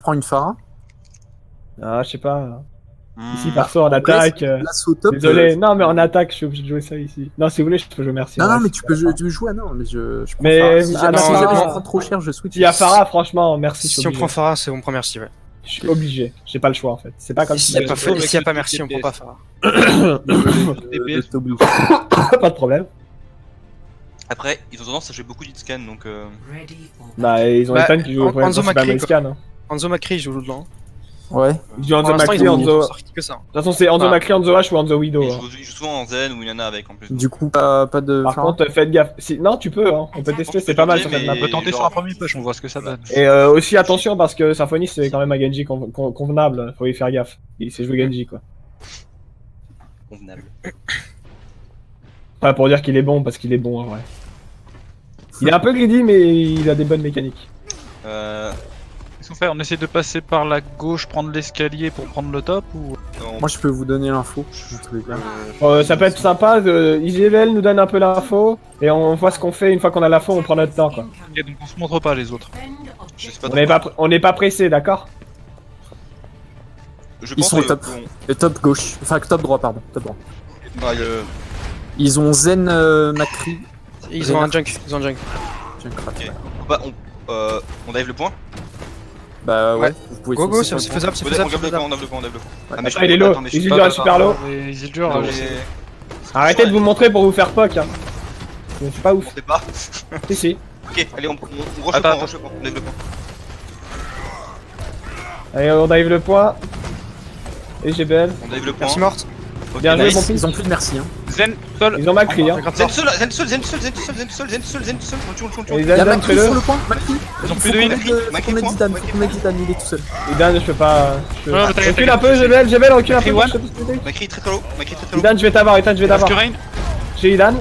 prends une Pharah. Ah, je sais pas. Ici, Hmm. perso, en attaque. Place au top. Désolé, non, mais en attaque, je suis obligé de jouer ça ici. Non, si vous voulez, je peux jouer merci. Non, ouais, non, mais si tu tu peux veux. jouer, non, mais je prends Mais, Pharah. Si ah, jamais, non, si jamais ah. je prends trop cher, je switch. S'il y a Farah, franchement, merci. je suis Si on obligé. prend Farah, c'est on prend merci, ouais. Je suis obligé. J'ai pas le choix en fait. C'est pas comme S'il si. y a pas faut- s'il y a pas merci, on prend pas Farah. DPS. t'oblige. Pas de problème. Après, ils ont tendance à jouer beaucoup d'hitscan donc. Bah, ils ont Bah, les tanks qui jouent Hanzo principalement Macri, scan. Hein. Hanzo Macri, il joue dedans. Ouais. Ils jouent Pour Hanzo l'instant, Macri, ils ont Hanzo. De sorti que ça. toute façon, c'est Hanzo Ah. Macri, Hanzo H ou Hanzo Widow. Ils Hein. jouent souvent en zen ou Yana avec en plus. Du coup, pas de Par Pharah. contre, faites gaffe. Si... Non, tu peux, hein. On peut tester, c'est pas mal sur cette map. mais- On peut tenter genre- sur un premier push, on voit ce que ça donne. Et aussi attention parce que Symphonie c'est quand même un Genji convenable, faut y faire gaffe. Il sait jouer Genji quoi. Convenable. Pas pour dire qu'il est bon parce qu'il est bon en vrai. Il est un peu greedy mais il a des bonnes mécaniques. Qu'est-ce qu'on fait? On essaie de passer par la gauche, prendre l'escalier pour prendre le top ou... Non, Moi, je peux vous donner l'info. Je te l'ai dit. Ça peut être sympa, Isabelle nous donne un peu l'info et on voit ce qu'on fait une fois qu'on a l'info, on prend notre temps quoi. Ok, donc on se montre pas les autres. je sais pas On n'est pas pressé, d'accord? Je Ils pense sont au que- top. Et top gauche. Enfin, top droit, pardon. Top droit. Ah, le- Ils ont Zen Macri. Ils ont un junk, ils ont un junk. Ok. Bah, on dive le point. Bah ouais, Ouais. vous pouvez Go go, foncer c'est sur le faisable, c'est On faisable. dive le c'est point, faisable. on dive le point, on dive le point. Ouais. Ah, mais je Ah, il est low, attends, mais je suis Isildur pas- est super low. Et Isildur, Non, je mais- sais. Arrêtez de vous montrer pour vous faire poke hein. Je suis pas ouf. On sait pas. Si si. Ok, allez, on rush le Attends, point, on attends. rush le point, on dive le point. Allez, on dive le point. Et GBL. On dive le point. Merci morte. Ok, Bien joué, nice. bon ping. Ils ont plus de merci, hein. Zen, seul. Ils ont Macri hein. Zen seul, Zen seul, Zen seul, Zen seul, Zen seul, Zen seul, Zen seul, on tue, on tue, on Et tue. Il y a Dan, Macri fais-le. sur le point. Macri. Ils ont Il plus faut de qu'on heal. aide- faut qu'on aide Zidane, faut qu'on aide Zidane, il est tout seul. Et Dan, je peux pas. Ouais, mais t'inquiète, Recule un peu, t'inquiète. GBL, recule un Macri peu. one. je te pousse le dé. Macri très très low, Macri très très low. Idan, je vais t'avoir, Idan, je vais Il reste t'avoir. que Rain. J'ai Idan,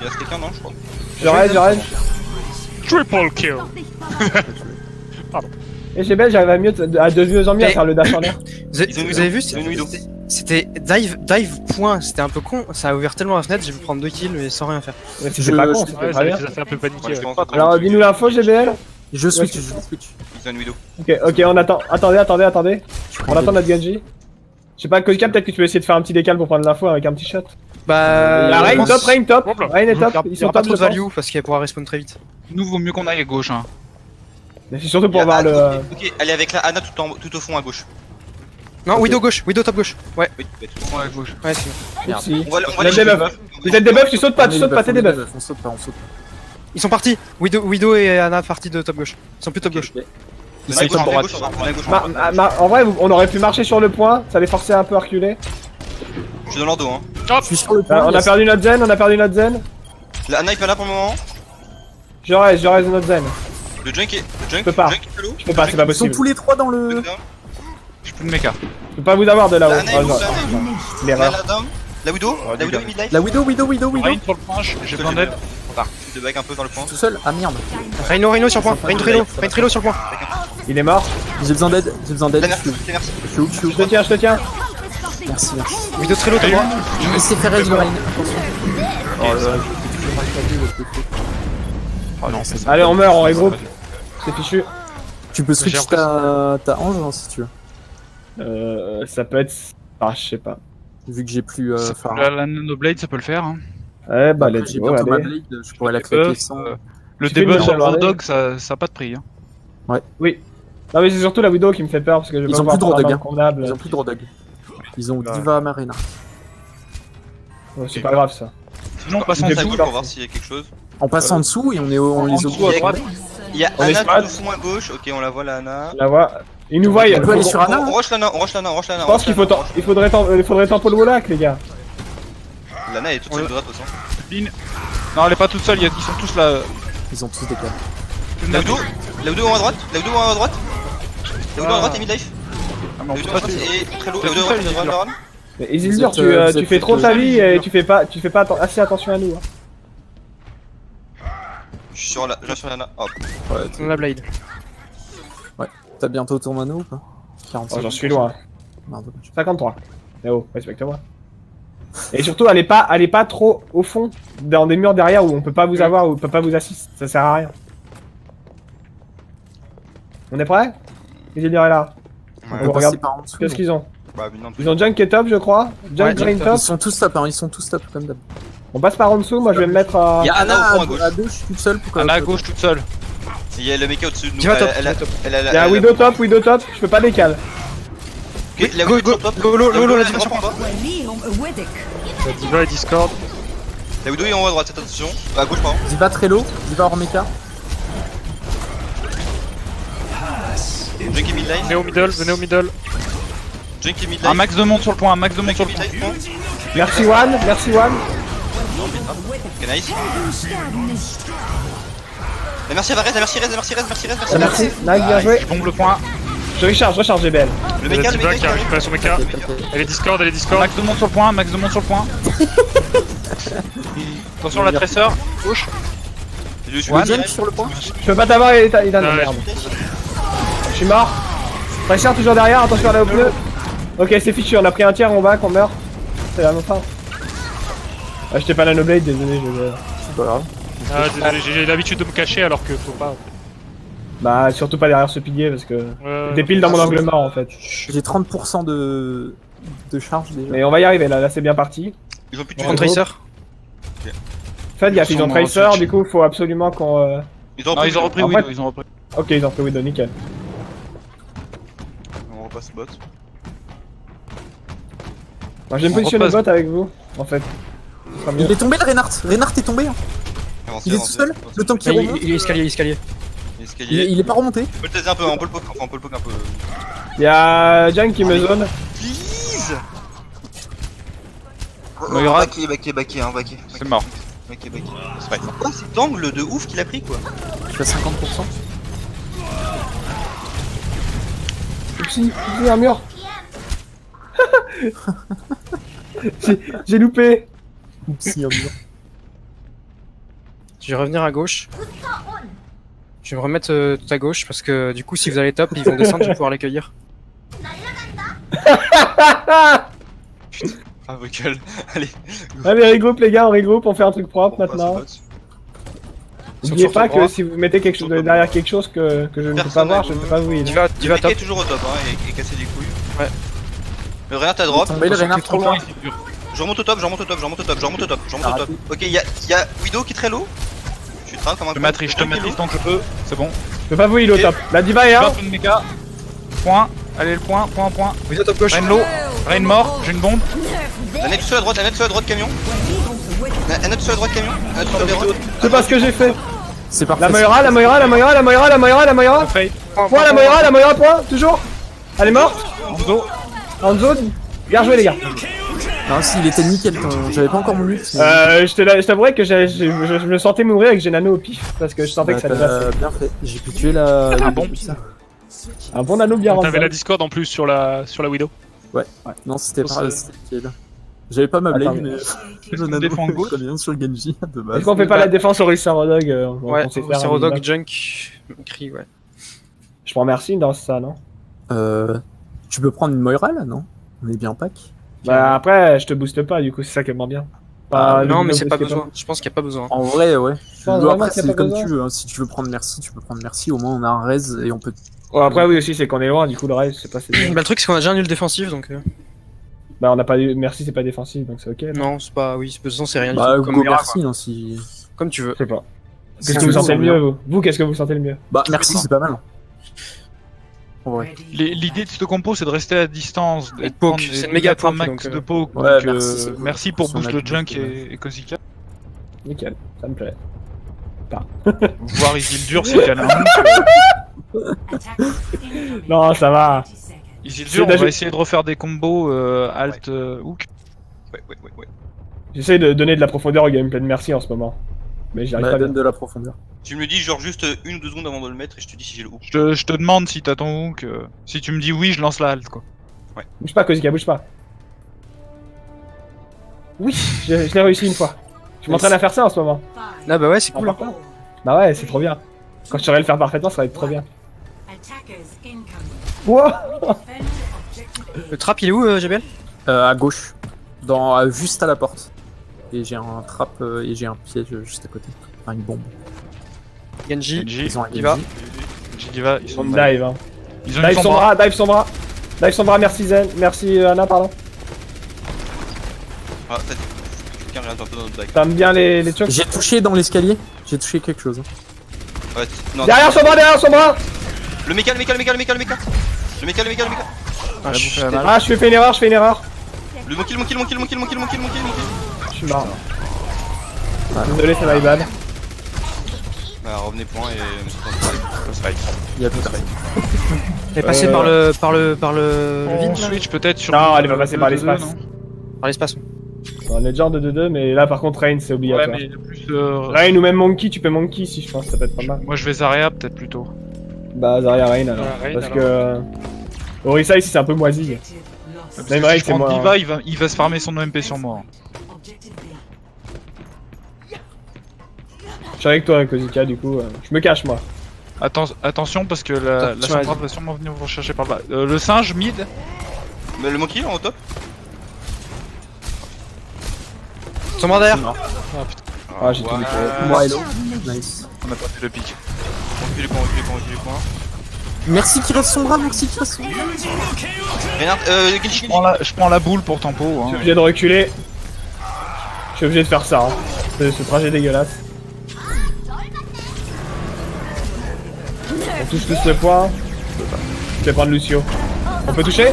Il reste quelqu'un, non, je crois. je reste. Triple kill. Et GBL, j'arrive à de mieux en mieux à Mais- faire le dash en l'air. Vous Ils ont avez vu, Ils ont une widow. c'était dive point, c'était un peu con, ça a ouvert tellement la fenêtre, j'ai pu prendre 2 kills mais sans rien faire. Mais Je- c'était pas con, je- c'était Ouais, très bien. ça fait un peu Moi, paniquer. je ouais. pense- Alors, dis-nous l'info, GBL. Je switch, Ouais, je switch. Ils ont une widow. Ok, on attend. Attendez. On attend notre Genji. Je sais pas, Kozka, peut-être que tu peux essayer de faire un petit décal pour prendre l'info avec un petit shot. Bah. La Rain top, Rain top. Hop là. Rain est top. Il Ils y sont aura pas top trop je de pense. value parce qu'elle pourra respawn très vite. Nous, vaut mieux qu'on aille à gauche. Hein. Mais c'est surtout Il y pour a voir Anna- le. Ok, elle est avec la Anna tout au fond à gauche. Non, Ok. Widow gauche, Widow top gauche. Ouais, Oui, ouais, tout au fond. Ouais, à gauche. ouais, c'est bon. Oupsie. On va On a les des buffs. Vous êtes des buffs, tu sautes pas, t'es des buffs. On saute pas, on saute pas. Ils sont partis. Widow et Anna partis de top gauche. Ils sont plus top gauche. On Ils est sont gauche, on est droite. gauche, on est gauche. En vrai, on aurait pu marcher sur le point, ça les forçait un peu à reculer. Je suis dans leur dos, hein. Je suis sur le point. On a perdu notre zen, La Anna est pas là pour le moment. Je reste notre zen. Le junk est. Le junk peux pas. le junk est low. Je peux pas, c'est pas Ils sont possible. tous les trois dans le. Le down. J'ai plus de mecha. Je peux pas vous avoir de La là-haut. Anna est low, la Anna est low. L'erreur. La down. La widow. La widow est mid-life. La Widow. Rain sur le point, j'ai besoin d'aide. Je te back un peu dans le point. Tout seul. Ah merde. Rhino sur le point. Rain Trilo sur le point. Il est mort. J'ai besoin d'aide. La merci, Je merci. suis où, je suis où. Je te tiens. Merci. Widow Trilo top droit. Il s'est fait raise le Rain. Attention. Oh non, c'est Allez, on meurt, on regroupe. C'est fichu. Tu peux switch ta ange hein, si tu veux. Ça peut être. Ah, je sais pas. Vu que j'ai plus La Nanoblade, ça peut le faire. Hein. Ouais, bah, Après, let's j'ai go, bientôt ma allez. blade, je pourrais la claquer sans. Le Tu fais une debuff sur le mecha, Road Dog, ça a pas de prix. Hein. Oui. Non, mais c'est surtout la Widow qui me fait peur parce que je vais Ils pas ont plus de pouvoir Rodog, prendre un convenable. Ils ont plus de Rodog. Ils ont Ouais. Diva Marina. Ouais, c'est pas grave ça. Sinon, on passe en Passe à J'ai gauche dessous. pour voir s'il y a quelque chose. On passe en dessous et on les dessous, oblige. à droite. Il y a On est Anna smart. tout au fond à gauche. Ok, on la voit la Anna. La voix. Il nous voit. On peut aller sur Anna. On rush l'Anna, on rush l'Anna, on rush l'Anna. Je pense qu'il faudrait tempo le Wallach, les gars. L'Anna est toute seule de droite, de toute façon. Non, elle est pas toute seule, ils sont tous là. Ils ont tous des câbles. La Widow en à droite. La Widow en à droite. La Widow à droite est midlife. Ah, mais La on Widow peut à pas droite tuer. est très low. C'est La Widow à tout droite seul, est run. Mais Isildur, Vous êtes, tu fais trop tous ta deux. vie et tu fais pas assez attention à nous. Hein. Je suis sur l'Anna. Hop. Ouais, On a la blade. t'as bientôt ton anneau ou pas 45. Oh, j'en suis loin. Merde, dommage. 53. Mais oh, respecte-moi. Et surtout, allez pas trop au fond, dans des murs derrière où on peut pas vous avoir, où on peut pas vous assister. Ça sert à rien. On est prêt? Exiliar est là. Ouais, On regarde. passer par en dessous. Qu'est-ce non. qu'ils ont? bah, non, Ils ont Junk qui est top, je crois. Junk Ouais, Green Junk top. Ils sont tous top, hein, ils sont tous top comme d'hab. On passe par en dessous, moi je vais me mettre à. Il y a Anna au fond à gauche. à gauche, toute seule. Pourquoi Anna à gauche toute seule. Il y a le mec au-dessus de nous. Diva top, Elle a- Diva top. elle a- Il y a Widow top, je peux pas décaler. Ok, la Go, Widow go, top. go, La Widow, la elle Diva drop sur en bas. Diva et Discord. La Widow est en haut à droite, attention. À gauche, pardon. Diva très low, Diva hors mecha. Junk est midline. Venez au middle, venez au middle. Junk est midline. Un max de monde sur le point, un max de monde sur le point. Midline, point. Merci One, merci One. Ok, nice. La merci à Varese, la merci Rez, la merci Rez, merci Rez, merci Rez. Merci, nice, bien joué. Je bombe le point. Je recharge GBL. Le Il y a méca, le Diva méca qui arrive pas sur mecha. Elle est Discord, elle est Discord. Max de monde sur le point, max de monde sur le point. Attention la tresseur, gauche. Je suis One. Junk sur le point. Je peux pas t'avoir, il est Ouais. merde. Je suis mort. Tracer toujours derrière, attention à la au pneu. Ok, c'est fichu, on a pris un tiers, on back, on meurt. C'est la même fin. Ah, j'étais pas Nanoblade, désolé, C'est pas grave. Ah, désolé, j'ai l'habitude de me cacher alors que faut pas. Bah, surtout pas derrière ce pilier parce que. Ouais. T'es pile dans mon angle mort en fait. J'ai 30% de charge déjà. Mais on va y arriver là, c'est bien parti. Ils ont plus de Prends tuer. Tracer. Faites gaffe, ils ont Ils sont Tracer, en du coup faut absolument qu'on. Non, ils ont repris En Widow, fait- ils ont repris. Ok, ils ont pris Widow, nickel. On repasse bot. Moi je vais me On positionner repasse. bot avec vous, en fait. Ce sera mieux. Il est tombé le Reinhardt. Reinhardt est tombé. Hein. Avancez, Il est tout avancez, seul. avancez. Le temps qu'il Il remonte. il est escalier, escalier. Escalier. Il est pas remonté. On peut le taser un peu, on peut le poke, enfin on peut le poke un peu. Y'a Junk qui me zone. Please. Moira. Backé, hein, backé. C'est mort. Backé. C'est pas quoi cet angle de ouf qu'il a pris quoi. Je suis à 50%. Oupsie, un mur. J'ai loupé. Oupsie, un mur. Je vais revenir à gauche. Je vais me remettre tout à gauche parce que du coup, si vous allez top, ils vont descendre, je vais pouvoir l'accueillir. Ah, vocal. Allez. Allez, regroupe les gars, on regroupe, on fait un truc propre on passe maintenant. bot. N'oubliez Sur pas ton droit. que si vous mettez quelque chose derrière quelque chose que je ne peux pas Personne voir, à je ne gauche. peux pas vous Tu heal. vas, Le tu vas mec top. est toujours au top hein, et casser les couilles. Ouais. Le Reinhardt à drop. Tombé le Reinhardt trop loin. Je remonte au top, je remonte au top, je remonte au top, je remonte au top, je remonte au top. Ok, y'a Widow qui est très low. Je suis train comme un Je matrice tant que je peux, c'est bon. Je peux pas vous heal au top. La diva est Drop out. une méga. Point, allez le point. Vous êtes top gauche. Rain low, Rain mort, j'ai une bombe. La net sur la droite, camion. La net sur la droite, camion. La net sur la droite. C'est pas ce que j'ai fait. C'est parfait. La Moira, la Moira, la Moira, la Moira, la Moira, la Moira. Fade, Point, la Moira, point, toujours. Elle est morte. Enzo. En zone. Bien joué les gars. Non, si, il était nickel. J'avais pas encore mon ult. mais- Je t'avouerais que je me sentais mourir avec j'ai nano au pif parce que je sentais que ça allait passer. Bien fait. J'ai pu tuer la. Ah bon. ça. Un bon nano bien T'avais rentré. la Discord en plus sur la Widow. Non, c'était Ça, pas. C'était nickel. J'avais pas ma blade, Attends, mais. Je Je me défends n'avais gauche. très bien sur le Genji de base. Est-ce qu'on fait pas la défense au Rissarodog Ouais, Cerodog, Junk, Cri, ouais. Je prends merci dans ça, non? Tu peux prendre une Moira là, non? On est bien pack. Bah après, je te booste pas, du coup, c'est ça qui est moins bien. Bah, Non, le mais c'est pas booster besoin. Je pense qu'il n'y a pas besoin. En vrai, ouais. pense Bon, vraiment après, qu'il y a c'est pas comme besoin. tu veux. Hein. Si tu veux prendre merci, tu peux prendre merci. Au moins, on a un raise et on peut. Ouais, après, oui, aussi, c'est qu'on est loin, du coup, le reste, c'est pas assez bien. Bah, le truc, c'est qu'on a déjà un nul défensif, donc. Bah, on a pas eu. Merci, c'est pas défensif, donc c'est ok. Non, c'est pas. Oui, de toute façon, c'est rien du Bah, tout. Comme go Mira, merci, non, si. quoi. Comme tu veux. Je sais pas. Si Qu'est-ce tu que vous le sentez sens le bien. mieux, vous? Qu'est-ce que vous sentez le mieux? Bah, merci, c'est pas mal. En vrai. L'idée de ce compo c'est de rester à distance, Et poke, c'est une méga mettre un poke, max donc, de poke. ouais, donc, merci, c'est cool. merci pour Son boost le acte, junk ouais. et Kozika. Nickel, ça me plaît. Voir Isildur si elle a un Non, ça va. Isildur, C'est on va essayer de refaire des combos alt hook. Ouais. J'essaie de donner de la profondeur au gameplay de merci en ce moment. Mais j'y arrive Bah, pas bien. donne de la profondeur. Tu me le dis genre juste 1 ou 2 secondes avant de le mettre et je te dis si j'ai le hook. Je te demande si t'as ton hook. Si tu me dis oui, je lance la alt quoi. Bouge pas, Kozika, bouge pas. Oui, je l'ai réussi une fois. Je m'entraîne à faire ça en ce moment. Ah, bah ouais, c'est cool. hein. Bah ouais, c'est trop bien. Quand je saurai le faire parfaitement, ça va être trop bien. Attackers incoming. Ouah. Defend objective A. Le trap, il est où, GBL À gauche. Juste à la porte. Et j'ai un trap et j'ai un piège juste à côté. Enfin, une bombe. Genji. Genji, Ils ont un il va. Genji. Genji va, ils sont On dive, hein. Ils ont une Dive Sombra. Dive Sombra, merci Zen. Merci Anna, pardon. Ah, t'as dit. Quelqu'un regarde un peu dans notre bague. T'aimes bien les chocs? J'ai touché dans l'escalier. J'ai touché quelque chose. Ouais, non, Derrière Sombra. le méca. Ah, je fais mal. Ah, je fais une erreur. Mon kill. Je suis mort. Désolé, c'est my bad. Bah, revenez point et. Il y a plus de Elle est passée par le On vide là switch peut-être sur. Non, elle va le passer par 2-2, l'espace. non Par l'espace. On est genre de 2-2, mais là par contre, Rain, c'est Ouais, obligatoire. mais le plus. Rain ou même Monkey, tu peux Monkey si je pense, ça peut être pas mal. Moi je vais Zarya peut-être plutôt. Bah, Zarya Rain alors. Rain, Parce alors. que. Orisa ici, c'est un peu moisi. Parce Même que Rain, si je c'est prends moi. Diva, il va se farmer son OMP sur moi. Je suis avec toi, Kozika, du coup. Je me cache, moi. Attention parce que la Attention, Sombra va sûrement venir vous rechercher par là. Le singe mid. Mais le monkey en top. Sombra derrière. Ah, j'ai tout niqué. Moi, hello. Nice. On a pas fait le pic. Recule les points. Merci qui reste Sombra, merci qui reste Sombra. Reynard, Genji. Je prends la boule pour tempo. Je Hein. suis obligé de reculer. Je suis obligé de faire ça. Hein. Ce trajet dégueulasse. On touche tous le point. Je vais prendre Lucio. On peut toucher?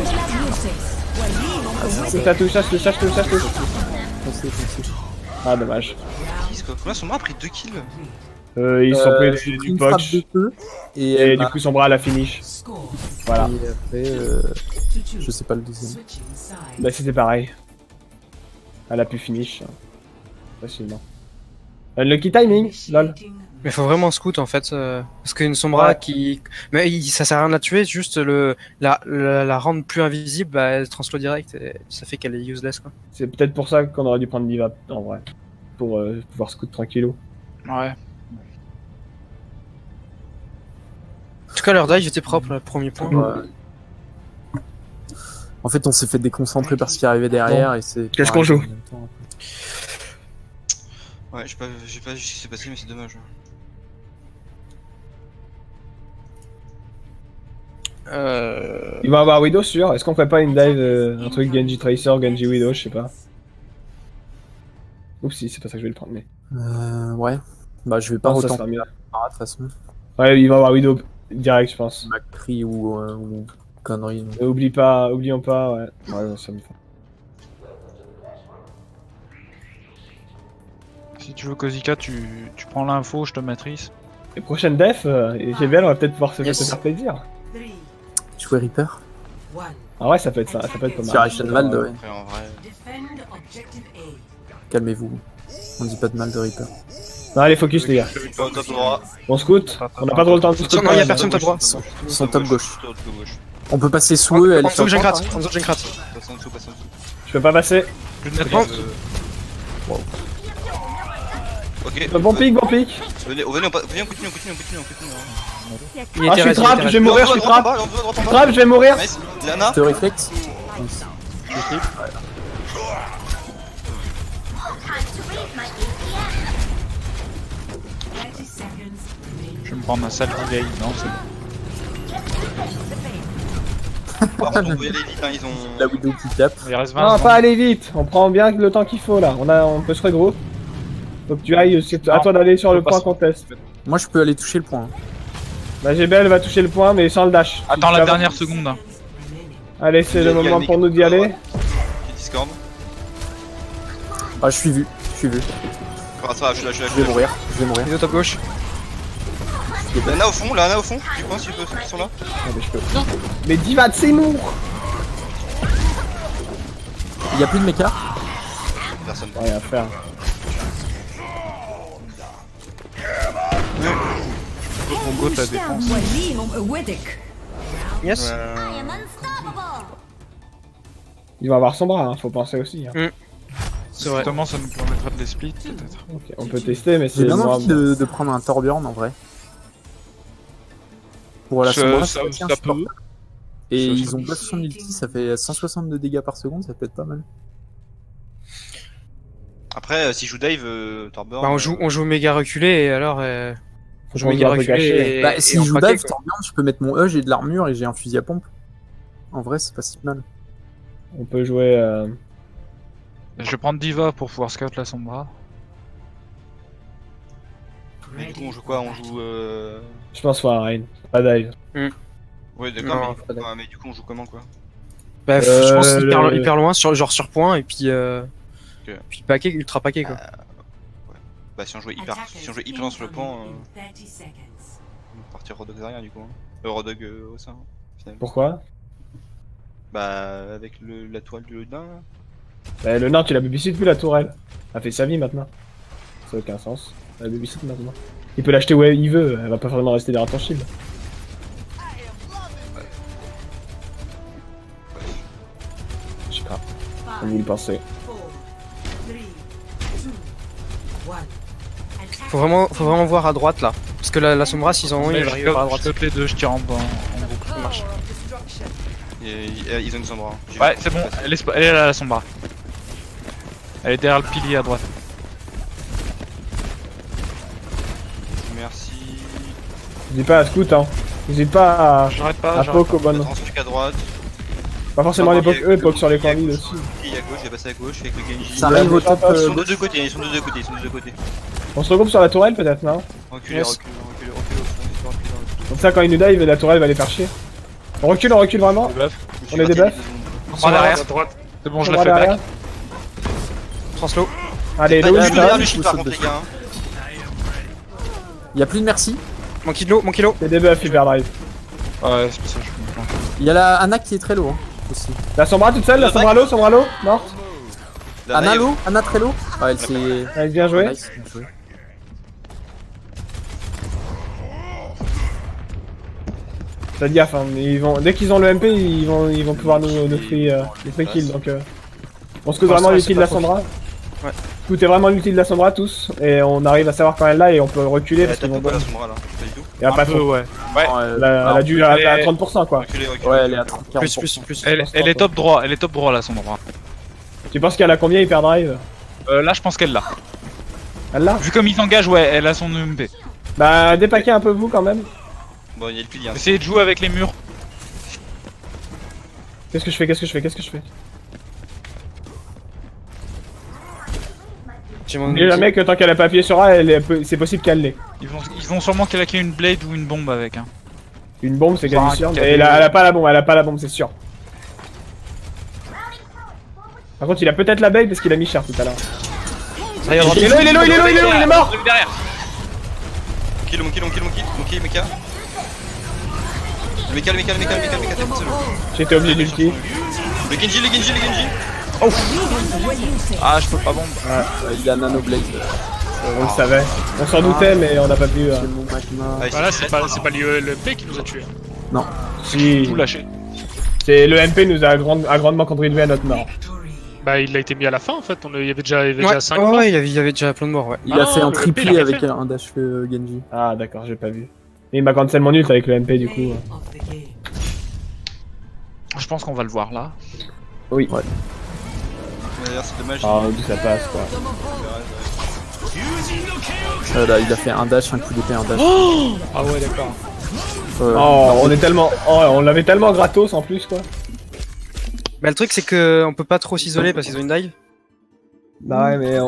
Ça touche. Ah, dommage. Combien son bras a pris 2 kills? Ils sont pris J'ai du une frappe poch. de feu. Et, Et du coup, son bras à la finish. Voilà. Et après, je sais pas le deuxième. Bah, c'était pareil. Elle a pu finish. Facilement. Unlucky timing, lol. Mais faut vraiment scout en fait, parce qu'une Sombra Ouais. qui, ça sert à rien de la tuer, juste la rendre plus invisible, bah, elle translow direct et ça fait qu'elle est useless quoi. C'est peut-être pour ça qu'on aurait dû prendre Diva en vrai. Pour pouvoir scout tranquillou. Ouais. En tout cas leur dive était propre, le premier point. Ouais. En fait, on s'est fait déconcentrer par ce qui arrivait derrière et c'est. Qu'est-ce qu'on joue? en même temps. Ouais, j'ai pas vu ce qui s'est passé, mais c'est dommage. Il va avoir Widow sûr. Est-ce qu'on fait pas une dive, un truc Genji Tracer, Genji Widow, je sais pas. Oups, si, c'est pas ça que je vais le prendre, mais. Ouais. Bah, je vais pas Non, ça autant sera mieux. de toute façon. Ouais, il va avoir Widow direct, je pense. McCree ou connerie. donc. Oublions pas, ouais. Ouais, ça me fait. Si tu veux Kozika, tu prends l'info, je te matrice. Les prochaines def, GBL, on va peut-être pouvoir se Yes. faire plaisir. Tu jouais Reaper? Ah ouais, ça peut être ça, ça peut être pas mal. Sur Eichenwald, ouais. Après, en vrai. Calmez-vous. On dit pas de mal de Reaper. Non, allez, focus, les gars. Au top droit. On scout. On n'a pas trop le temps de scout. Non, y a personne top droit. Son top gauche. Top gauche. On peut passer sous eux, elle En est dessous que sur j'ai en dessous que j'ai Passe en dessous. Je peux pas passer. Plus de net. Ok. Bon pic, bon pic. Venez, on continue. Il Ah, je suis trap, je vais mourir, je suis trap. Trap, je vais mourir. Nice. Lana. te réflexe. Je vais me prendre un sale delay. Non, c'est bon. Par contre, on peut y aller vite, hein, ils ont. La Widow qui tape. Il reste 20 Non, secondes. pas aller vite. On prend bien le temps qu'il faut là. On peut se regrouper. Faut que tu ailles, c'est à toi d'aller sur le point contest. Moi, je peux aller toucher le point. La GBL va toucher le point, mais sans le dash. Attends Tu la vas- dernière seconde. Hein. Allez, c'est le moment pour nous d'y aller. Qui Discord. Ah, je suis vu. Ah, ça va, je suis là. Je vais mourir. Les deux top gauche. Lana au fond, tu penses ceux qui sont là? Ah, mais je peux. Mais Diva de Seymour. Il y a plus de mecha. Personne. Rien à faire. Combo ta défense. Yes. Il va avoir son bras, hein, faut penser aussi. Hein. C'est vrai. Justement, ça nous permettra de les split peut-être. Ok, on peut tester, mais c'est J'ai bien moi. envie de prendre un Torbjorn en vrai. Pour la Sombra, Ça tient peut. supportable. Et Ça, ils ça ont peut. buff son ulti, ça fait 162 dégâts par seconde, ça peut être pas mal. Après, si je joue Dave, Torbjorn. Bah, on joue méga reculé et alors Faut Je qu'on me soit un peu reculer caché. et, Bah, si et en je joue paquet, dive, quoi. tant bien, je peux mettre mon E, j'ai de l'armure et j'ai un fusil à pompe. En vrai, c'est pas si mal. On peut jouer. Je vais prendre Diva pour pouvoir scout la Sombra. Mais du coup, on joue quoi? On joue. Je pense faut un rain. Pas dive. Ouais, Non, d'accord, pas mais... mais du coup, on joue comment quoi? Bah, je pense le- hyper loin, genre sur point, et puis puis paquet, ultra paquet quoi. Bah, si on jouait hyper loin sur le pont, on va partir Rodog derrière du coup. Hein. Rodog au sein, finalement. Pourquoi? Bah, avec la toile du nain. Là. Bah, le nain, tu l'as babysit plus la tourelle. Elle fait sa vie maintenant. Ça n'a aucun sens. Elle babysit maintenant. Il peut l'acheter où il veut, elle va pas vraiment rester derrière ton shield. Je sais pas. Comme vous le pensez. Faut vraiment voir à droite là. Parce que la Sombra, s'ils en ont, Mais ils je arrivent par à droite. scout les deux, je tire en boucle. Ça marche. Et ils ont une Sombra. Hein. J'ai Ouais, vu c'est bon, passer. elle est là la Sombra. Elle est derrière le pilier à droite. Merci. N'hésite pas à scout, hein. N'hésite pas à J'arrête pas, poke au On bon. transfert à droite. Pas forcément les poke, eux, poke sur les cornides aussi. Il est à gauche, il est passé à gauche avec le Genji. Ça arrive au top. Ils sont de deux côtés, ils sont de deux côtés, ils sont de deux côtés. On se regroupe sur la tourelle peut-être, non? Reculez, Yes. reculez, reculez, reculez au fond, reculez au fond. Comme ça, quand ils nous dive, la tourelle va les faire chier. On recule vraiment. On est des buffs. Sombra derrière. droite. C'est bon, je On la va fais derrière. back. Translo. Allez, Ah, le il y a Winston. derrière le shield par saute contre, les dessus. gars. Hein. Il y a plus de merci. Mon kilo. C'est des buffs hyper drive. Ouais, c'est pour ça que je me plante. Il y a la Anna qui est très low hein, aussi. La Sombra toute seule, la Sombra low, morte. Là, Anna il y a- low, Anna très low. Ouais, elle s'est. Allez, bien joué. Nice, bien joué. Faites gaffe, hein, ils vont, dès qu'ils ont le MP, ils vont pouvoir nous free kill. Donc, on se coûte vraiment l'utile de la Sombra. Ouais. Écoutez vraiment l'utile de la Sombra tous, et on arrive à savoir quand elle est là et on peut reculer Elle parce qu'ils tape vont pas la bon. Sombra là, pas du tout. Il y a pas trop. ouais. Ouais, Elle a dû à elle est- 30% quoi. Reculez, reculez. ouais, elle est à 30 40%. Plus. Elle est top droit, elle est top droit la Sombra. Tu penses qu'elle a combien hyper drive? Là, je pense qu'elle l'a. Elle l'a? Vu comme il s'engage, ouais, elle a son UMP. Bah, dépaquez un peu vous quand même. Bon, il y a le pilier. Hein. Essayez de jouer avec les murs. Qu'est-ce que je fais? J'ai mon N'oublie jamais que tant qu'elle a pas appuyé sur A, c'est possible qu'elle l'ait. Ils vont sûrement claquer une blade ou une bombe avec. Hein. Une bombe, c'est Enfin, quasi sûr. un Mais cadeau. elle a pas la bombe, c'est sûr. Par contre, il a peut-être la bague parce qu'il a mis cher tout à l'heure. Il est low, il est mort. Derrière. Kill, mon mecha. Le mecha, t'es pas seul. J'étais obligé d'ulti. Le Genji. Ah, je peux pas bombe. Il a Nano Blade. On le savait. On s'en doutait, mais on n'a pas pu. C'est mon magma. Ah, Voilà, c'est pas le MP qui nous a tués. Si. Tout lâché. C'est le MP nous a grandement contribué à notre mort. Bah, il a été mis à la fin en fait. Il y avait déjà Ouais, 5 ouais, il y avait déjà plein de morts, ouais. Il a Ah, fait un le triplé MP, il a avec fait. un dash Genji. Ah d'accord, j'ai pas vu. Et il m'a cancel mon ult avec le MP du coup. Je pense qu'on va le voir là. Oui. D'ailleurs, c'est dommage. Ah d'où ça passe quoi. Là, il a fait un dash, un coup d'épée, un dash. Ah ouais, d'accord. Oh, on est tellement. Oh, on l'avait tellement gratos en plus quoi. Bah, le truc, c'est que on peut pas trop s'isoler parce qu'ils ont une dive. Bah ouais, mais